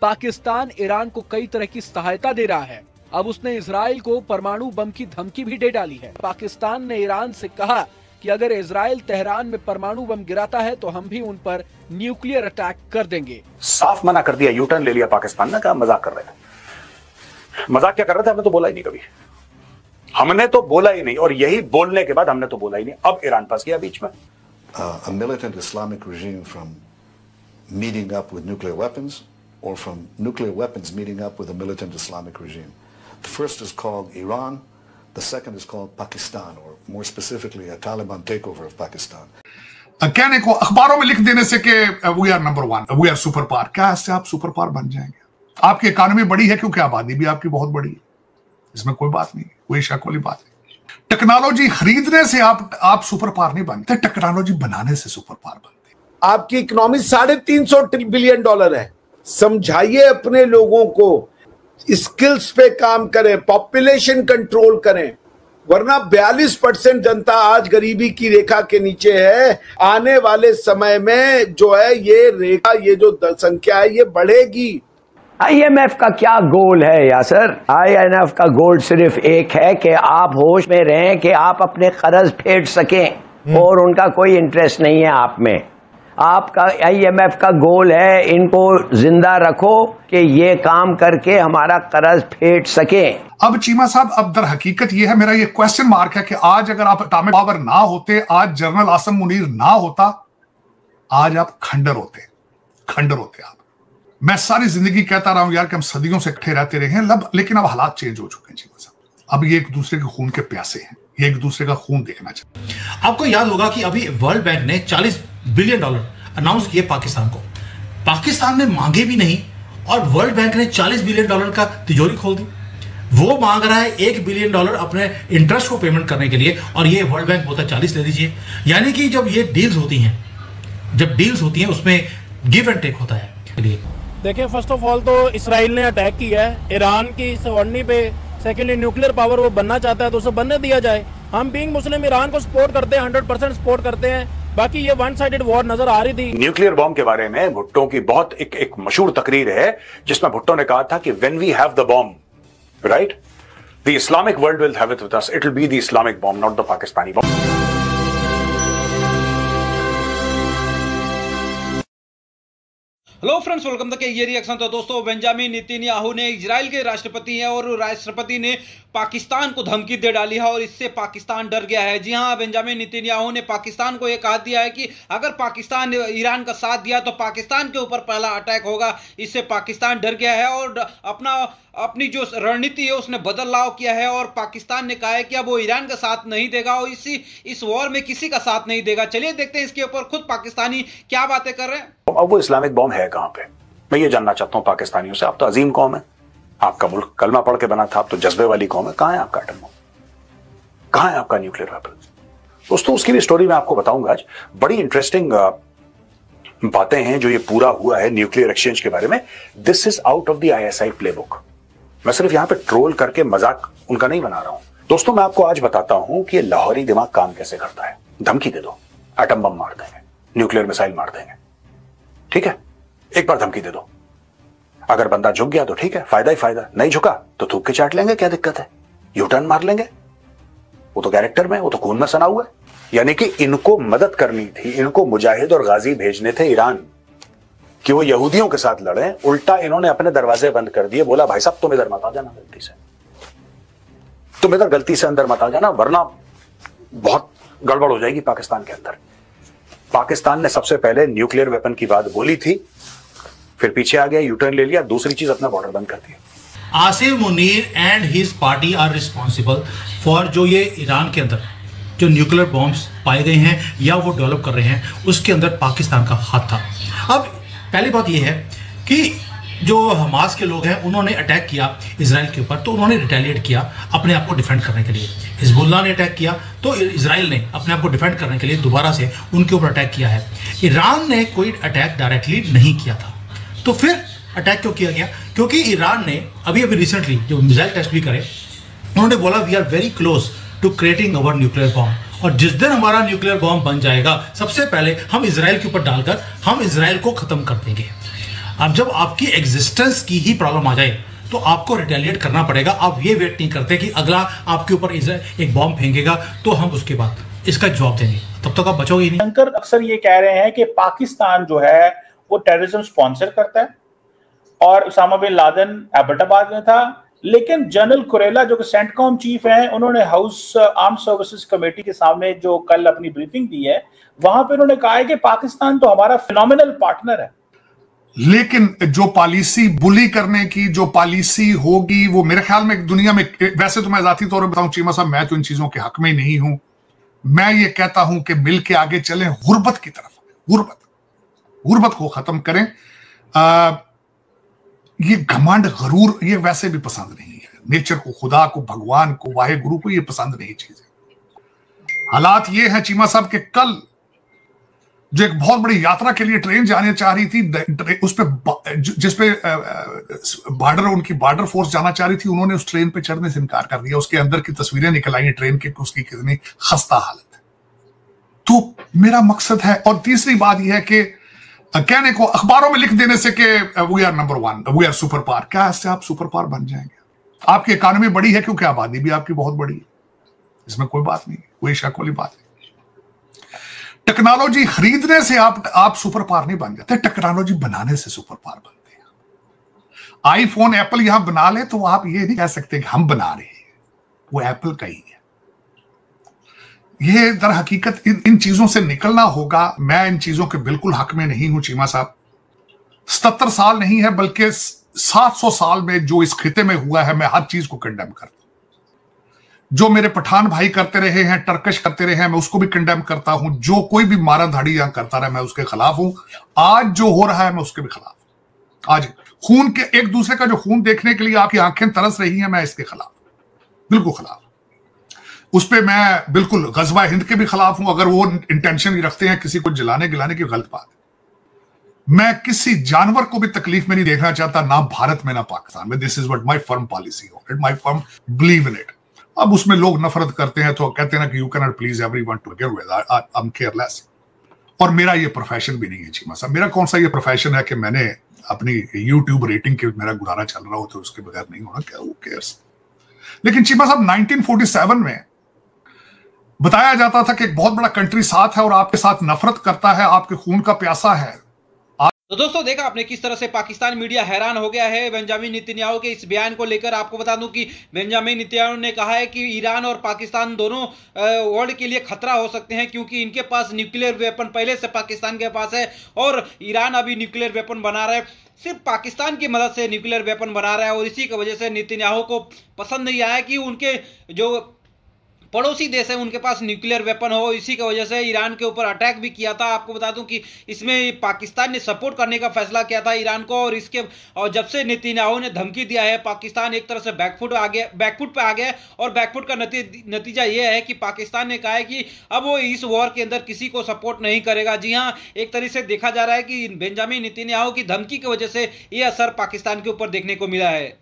Pakistan Iran को कई तरह की सहायता दे रहा है। अब उसने इजराइल को परमाणु बम की धमकी भी दे डाली है। पाकिस्तान ने ईरान से कहा कि अगर इजराइल तेहरान में परमाणु बम गिराता है तो हम भी उन पर न्यूक्लियर अटैक कर देंगे। साफ मना कर दिया, यू टर्न ले लिया पाकिस्तान ने, कहा मजाक कर रहे थे। मजाक क्या कर रहे थे, हमने तो बोला ही नहीं कभी, हमने तो बोला ही नहीं। और यही बोलने के बाद हमने तो बोला ही नहीं। अब ईरान फंस गया बीच में। A militant Islamic regime from meeting up with nuclear weapons, or from nuclear weapons meeting up with a militant Islamic regime. The first is called Iran, the second is called Pakistan, or more specifically a Taliban takeover of Pakistan. कहने को अखबारों में लिख देने से कि we are number 1, we are super power, क्या इससे आप सुपर पावर बन जाएंगे? आपकी इकोनॉमी बड़ी है क्योंकि आबादी भी आपकी बहुत बड़ी है, इसमें कोई बात नहीं, कोई शक वाली बात नहीं। टेक्नोलॉजी खरीदने से आप सुपर पावर नहीं बनते, टेक्नोलॉजी बनाने से सुपर पावर बनते। आपकी इकोनॉमी $350 बिलियन है। समझाइए अपने लोगों को, स्किल्स पे काम करें, पॉपुलेशन कंट्रोल करें, वरना 42% जनता आज गरीबी की रेखा के नीचे है। आने वाले समय में जो है ये रेखा, ये जो संख्या है ये बढ़ेगी। IMF का क्या गोल है यासर? IMF का गोल सिर्फ एक है कि आप होश में रहें, कि आप अपने कर्ज फेड सकें, और उनका कोई इंटरेस्ट नहीं है आप में। आपका IMF का गोल है इनको जिंदा रखो कि ये काम करके हमारा कर्ज फेड सके। अब चीमा साहब, अब दर हकीकत ये है, मेरा ये क्वेश्चन मार्क है कि आज अगर आप एटॉमिक पावर ना होते, आज जनरल आसम मुनीर ना होता, आज आप खंडर होते आप। मैं सारी जिंदगी कहता रहा हूं यार कि हम सदियों से इकट्ठे रहते रहे हैं, लेकिन अब हालात चेंज हो चुके हैं चीमा साहब। अब ये एक दूसरे के खून के प्यासे हैं, ये एक दूसरे का खून देखना चाहिए। आपको याद होगा कि अभी वर्ल्ड बैंक ने $40 बिलियन अनाउंस किए पाकिस्तान को। पाकिस्तान ने मांगे भी नहीं और वर्ल्ड बैंक ने $40 बिलियन का तिजोरी खोल दी। वो मांग रहा है $1 बिलियन अपने इंटरेस्ट को पेमेंट करने के लिए, और ये वर्ल्ड बैंक बोलता है 40 ले लीजिए। यानी कि जब ये डील्स होती हैं उसमें गिव एंड टेक होता है। देखिए, फर्स्ट ऑफ ऑल तो इसराइल ने अटैक किया है ईरान की सवर्णी पे। सेकेंडली, न्यूक्लियर पावर वो बनना चाहता है तो उसे बनने दिया जाए। हम बीइंग मुस्लिम ईरान को सपोर्ट करते हैं, 100% सपोर्ट करते हैं। बाकी ये वन साइडेड वॉर नजर आ रही थी। न्यूक्लियर बॉम्ब के बारे में भुट्टो की बहुत एक मशहूर तकरीर है, जिसमें भुट्टो ने कहा था कि when we have the bomb, right, the Islamic world will have it with us, it will be the Islamic bomb, not the Pakistani bomb. Hello friends, welcome तक ये रिएक्शन। तो दोस्तों, बेंजामिन नेतन्याहू ने, इजराइल के राष्ट्रपति हैं और राष्ट्रपति ने पाकिस्तान को धमकी दे डाली है और इससे पाकिस्तान डर गया है। जी हां, बेंजामिन नेतन्याहू ने पाकिस्तान को यह कहा दिया है कि अगर पाकिस्तान ने ईरान का साथ दिया तो पाकिस्तान के ऊपर पहला अटैक होगा। इससे पाकिस्तान डर गया है और अपनी जो रणनीति है उसने बदलाव किया है और पाकिस्तान ने कहा है कि अब वो ईरान का साथ नहीं देगा और इस वॉर में किसी का साथ नहीं देगा। चलिए देखते हैं इसके ऊपर खुद पाकिस्तानी क्या बातें कर रहे हैं। अब वो इस्लामिक बॉम्ब है कहां पे, मैं ये जानना चाहता हूं पाकिस्तानियों से। आप तो अजीम कौम है, आपका मुल्क कलमा पढ़ के बना था, आप तो जज्बे वाली कौम है। कहां है आपका एटम बम, कहां है आपका न्यूक्लियर वेपन? दोस्तों, उसकी भी स्टोरी मैं आपको बताऊंगा आज। बड़ी इंटरेस्टिंग बातें हैं जो ये पूरा हुआ है न्यूक्लियर एक्सचेंज के बारे में। This is out of the ISI playbook. मैं सिर्फ यहां पे ट्रोल करके मजाक उनका नहीं बना रहा हूं। दोस्तों, मैं आपको आज बताता हूं कि ये लाहौरी दिमाग काम कैसे करता है। धमकी दे दो, एटम बम मार देंगे, न्यूक्लियर मिसाइल मार देंगे, ठीक है, एक बार धमकी दे दो। अगर बंदा झुक गया तो ठीक है, फायदा ही फायदा, नहीं झुका तो थूक के चाट लेंगे, क्या दिक्कत है, यू टर्न मार लेंगे। वो तो कैरेक्टर में, वो तो खून में सना हुआ है। यानी कि इनको मदद करनी थी, इनको मुजाहिद और गाजी भेजने थे ईरान कि वो यहूदियों के साथ लड़े। उल्टा इन्होंने अपने दरवाजे बंद कर दिए, बोला भाई साहब तुम इधर मत आ जाना, गलती से तुम इधर गलती से अंदर मत आ जाना, वरना बहुत गड़बड़ हो जाएगी पाकिस्तान के अंदर। पाकिस्तान ने सबसे पहले न्यूक्लियर वेपन की बात बोली थी, फिर पीछे आ गया, यू टर्न ले लिया, दूसरी चीज अपना बॉर्डर बंद कर दिया। Asim Munir and his party are responsible for जो ये ईरान के अंदर जो न्यूक्लियर बॉम्ब्स पाए गए हैं या वो डेवलप कर रहे हैं, उसके अंदर पाकिस्तान का हाथ था। अब पहली बात ये है कि जो हमास के लोग हैं उन्होंने अटैक किया इसराइल के ऊपर, तो उन्होंने रिटेलिएट किया अपने आप को डिफेंड करने के लिए। हिजबुल्लाह ने अटैक किया तो इसराइल ने अपने आप को डिफेंड करने के लिए दोबारा से उनके ऊपर अटैक किया है। ईरान ने कोई अटैक डायरेक्टली नहीं किया था, तो फिर अटैक क्यों किया गया? क्योंकि ईरान ने अभी रिसेंटली जो मिसाइल टेस्ट भी करे, उन्होंने बोला we are very close to creating our nuclear bomb, और जिस दिन हमारा न्यूक्लियर बॉम्ब बन जाएगा सबसे पहले हम इसराइल के ऊपर डालकर हम इसराइल को खत्म कर देंगे। अब जब आपकी एग्जिस्टेंस की ही प्रॉब्लम आ जाए तो आपको रिटेलिएट करना पड़ेगा। आप ये वेट नहीं करते कि अगला आपके ऊपर एक बॉम्ब फेंकेगा तो हम उसके बाद इसका जवाब देंगे, तब तक आप बचोगे ही नहीं। शंकर अक्सर ये कह रहे हैं कि पाकिस्तान जो है वो टेररिज्म स्पॉन्सर करता है और उसामा बिन लादेन एबटाबाद में था, लेकिन जनरल कुरेला जो कि सेंटकॉम चीफ हैं, उन्होंने हाउस आर्म्ड सर्विसेज कमेटी के सामने जो कल अपनी ब्रीफिंग दी है, वहां पे उन्होंने कहा है कि पाकिस्तान तो हमारा फिनोमिनल पार्टनर है। लेकिन जो पॉलिसी बुली करने की जो पॉलिसी होगी वो मेरे ख्याल में दुनिया में, वैसे तो मैं जाती तौर पर बताऊं चीमा साहब, मैं तो इन चीजों के हक में नहीं हूं। मैं ये कहता हूं कि मिल के आगे चलें, गुर्बत की तरफ, गुर्बत को खत्म करें। ये घमंड गरूर ये वैसे भी पसंद नहीं है। नेचर को, खुदा को, भगवान को, वाहे गुरु को ये पसंद नहीं चीजें। हालात ये है चीमा साहब के कल जो एक बहुत बड़ी यात्रा के लिए ट्रेन जाने चाह रही थी, उस पे जिसपे बॉर्डर, उनकी बॉर्डर फोर्स जाना चाह रही थी, उन्होंने उस ट्रेन पे चढ़ने से इनकार कर दिया। उसके अंदर की तस्वीरें निकल आई ट्रेन की, उसकी कितनी खस्ता हालत है। तो मेरा मकसद है, और तीसरी बात यह है कि कहने को अखबारों में लिख देने से कि we are number 1, we are super power, क्या इससे आप सुपर पावर बन जाएंगे? आपकी इकॉनमी बड़ी है क्योंकि आबादी भी आपकी बहुत बड़ी है, इसमें कोई बात नहीं, कोई शक वाली बात नहीं। टेक्नोलॉजी खरीदने से आप सुपर पावर नहीं बन जाते, टेक्नोलॉजी बनाने से सुपर पावर बनते हैं। आईफोन एप्पल यहां बना ले तो आप ये नहीं कह सकते कि हम बना रहे हैं, वो एप्पल का ही है। ये दर हकीकत इन चीजों से निकलना होगा। मैं इन चीजों के बिल्कुल हक में नहीं हूं चीमा साहब। 77 साल नहीं है बल्कि 700 साल में जो इस खिते में हुआ है, मैं हर चीज को कंडेम करता हूं। जो मेरे पठान भाई करते रहे हैं, टर्कश करते रहे हैं, मैं उसको भी कंडेम करता हूं। जो कोई भी मारा धाड़ी यहां करता रहा, मैं उसके खिलाफ हूं। आज जो हो रहा है मैं उसके भी खिलाफ हूं। आज खून के, एक दूसरे का जो खून देखने के लिए आपकी आंखें तरस रही हैं, मैं इसके खिलाफ, बिल्कुल खिलाफ। उस पर मैं बिल्कुल गजवा हिंद के भी खिलाफ हूं। अगर वो इंटेंशन रखते हैं किसी को जलाने गिलाने की, गलत बात है। मैं किसी जानवर को भी तकलीफ में नहीं देखना चाहता, ना भारत में ना पाकिस्तान में। This is what my firm policy on it, my firm believe in it. अब उसमें लोग नफरत करते हैं तो कहते हैं ना कि you can not please everyone to get with, I am careless. और मेरा ये प्रोफेशन भी नहीं है चीमा साहब। मेरा कौन सा ये प्रोफेशन है कि मैंने अपनी यूट्यूब रेटिंग के मेरा गुजारा चल रहा हो तो उसके बगैर नहीं होना, क्या वो केयर्स। लेकिन चीमा साहब 1947 में बताया जाता था कि एक बहुत बड़ा कंट्री साथ है और आपके साथ नफरत करता है, आपके खून का प्यासा है। तो दोस्तों देखा आपने किस तरह से पाकिस्तान मीडिया हैरान हो गया है बेंजामिन नेतन्याहू के इस बयान को लेकर। आपको बता दूं कि बेंजामिन नेतन्याहू ने कहा है कि ईरान और पाकिस्तान दोनों वर्ल्ड के लिए खतरा हो सकते हैं, क्योंकि इनके पास न्यूक्लियर वेपन पहले से पाकिस्तान के पास है और ईरान अभी न्यूक्लियर वेपन बना रहा है, सिर्फ पाकिस्तान की मदद से न्यूक्लियर वेपन बना रहा है। और इसी की वजह से नेतन्याहू को पसंद नहीं आया कि उनके जो पड़ोसी देश है उनके पास न्यूक्लियर वेपन हो। इसी की वजह से ईरान के ऊपर अटैक भी किया था। आपको बता दूं कि इसमें पाकिस्तान ने सपोर्ट करने का फैसला किया था ईरान को। और जब से नेतन्याहू ने धमकी दिया है, पाकिस्तान एक तरह से बैकफुट पे आ गया। और बैकफुट का नतीजा यह है कि पाकिस्तान ने कहा है कि अब वो इस वॉर के अंदर किसी को सपोर्ट नहीं करेगा। जी हाँ, एक तरह से देखा जा रहा है कि बेंजामिन नेतन्याहू की धमकी की वजह से यह असर पाकिस्तान के ऊपर देखने को मिला है।